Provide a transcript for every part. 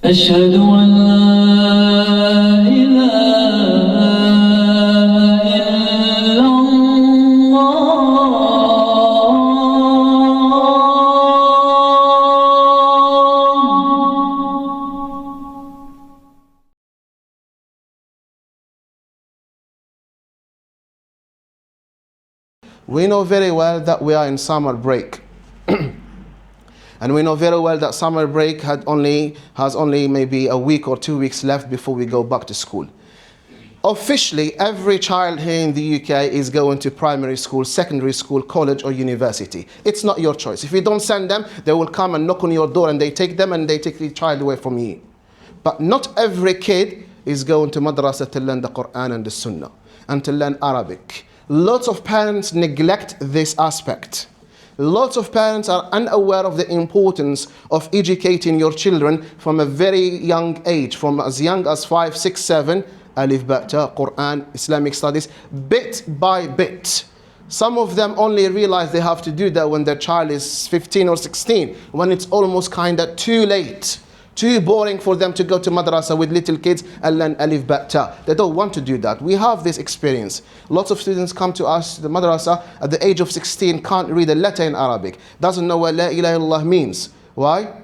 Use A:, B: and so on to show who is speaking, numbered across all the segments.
A: أشهد أن لا إله إلا الله.
B: We know very well that we are in summer break. And we know very well that summer break has only maybe a week or 2 weeks left before we go back to school. Officially, every child here in the UK is going to primary school, secondary school, college or university. It's not your choice. If you don't send them, they will come and knock on your door and they take them and they take the child away from you. But not every kid is going to madrasa to learn the Quran and the Sunnah and to learn Arabic. Lots of parents neglect this aspect. Lots of parents are unaware of the importance of educating your children from a very young age, from as young as 5, 6, 7, Alif, Ba, Ta, Quran, Islamic studies, bit by bit. Some of them only realize they have to do that when their child is 15 or 16, when it's almost kind of too late. Too boring for them to go to madrasa with little kids and learn Alif, Ba, Ta. They don't want to do that. We have this experience. Lots of students come to us, the madrasa, at the age of 16, can't read a letter in Arabic, doesn't know what La ilaha illallah means. Why?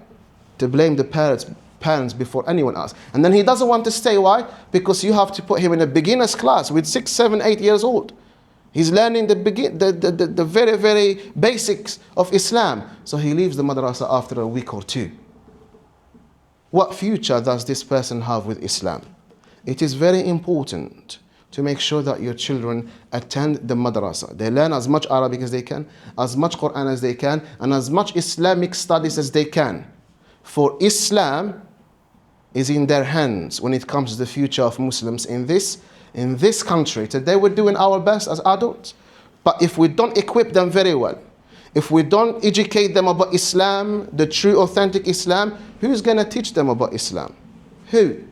B: To blame the parents before anyone else. And then he doesn't want to stay. Why? Because you have to put him in a beginner's class with 6, 7, 8 years old. He's learning the very, very basics of Islam. So he leaves the madrasa after a week or two. What future does this person have with Islam? It is very important to make sure that your children attend the madrasa. They learn as much Arabic as they can, as much Quran as they can, and as much Islamic studies as they can. For Islam is in their hands when it comes to the future of Muslims in this country. Today we're doing our best as adults. But if we don't equip them very well, if we don't educate them about Islam, the true authentic Islam, who's going to teach them about Islam? Who?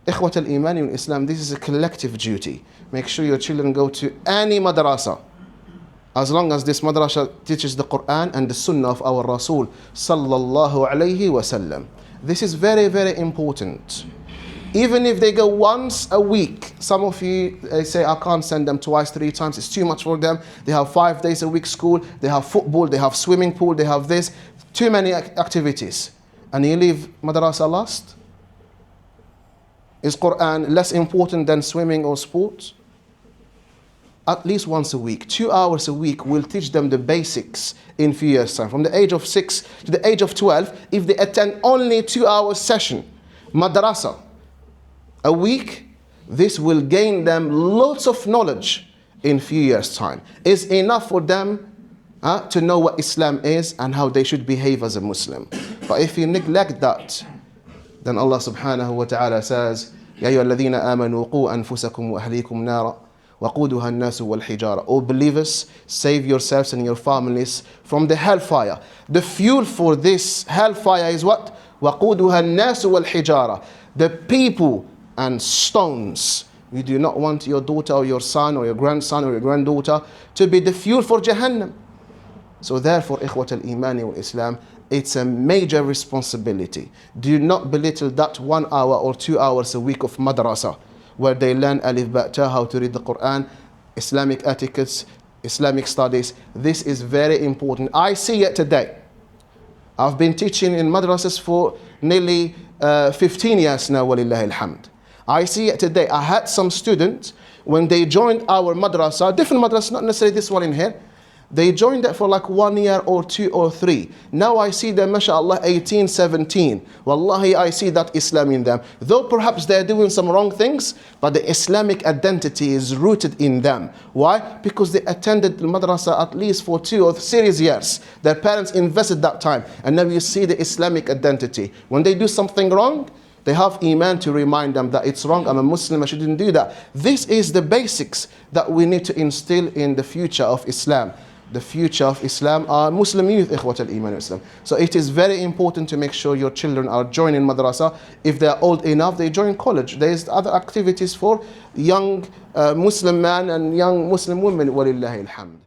B: Ikhwat al-Imani in Islam, this is a collective duty. Make sure your children go to any madrasa, as long as this madrasa teaches the Quran and the Sunnah of our Rasul sallallahu alayhi wa sallam. This is very, very important. Even if they go once a week, some of you say, I can't send them twice, 3 times, it's too much for them. They have 5 days a week school, they have football, they have swimming pool, they have this, too many activities. And you leave madrasa last? Is Quran less important than swimming or sports? At least once a week, 2 hours a week will teach them the basics in few years' time. From the age of 6 to the age of 12, if they attend only 2 hours session, madrasa, a week, this will gain them lots of knowledge in few years' time. It's enough for them to know what Islam is and how they should behave as a Muslim. But if you neglect that, then Allah subhanahu wa ta'ala says, Ya ayyuha alladhina amanu qu anfusakum wa ahlikum nara waquduha an-nasu wal hijara. O believers, save yourselves and your families from the hellfire. The fuel for this hellfire is what? Waquduha an-nasu wal hijara. The people and stones. You do not want your daughter or your son or your grandson or your granddaughter to be the fuel for Jahannam. So therefore, Ikhwat al-Imani wa Islam, it's a major responsibility. Do not belittle that 1 hour or 2 hours a week of madrasa, where they learn Alif, Ba, Ta, how to read the Quran, Islamic etiquettes, Islamic studies. This is very important. I see it today. I've been teaching in madrasas for nearly 15 years now, walillahi alhamd. I see it today. I had some students, when they joined our madrasa, different madrasa, not necessarily this one in here, they joined it for like 1 year or 2 or 3. Now I see them, mashallah, 18, 17. Wallahi, I see that Islam in them. Though perhaps they're doing some wrong things, but the Islamic identity is rooted in them. Why? Because they attended the madrasa at least for 2 or 3 years. Their parents invested that time. And now you see the Islamic identity. When they do something wrong, they have iman to remind them that it's wrong, I'm a Muslim, I shouldn't do that. This is the basics that we need to instill in the future of Islam. The future of Islam are Muslim youth, Ikhwat al-Iman Islam. So it is very important to make sure your children are joining madrasa. If they are old enough, they join college. There is other activities for young Muslim men and young Muslim women, walillahi alhamd.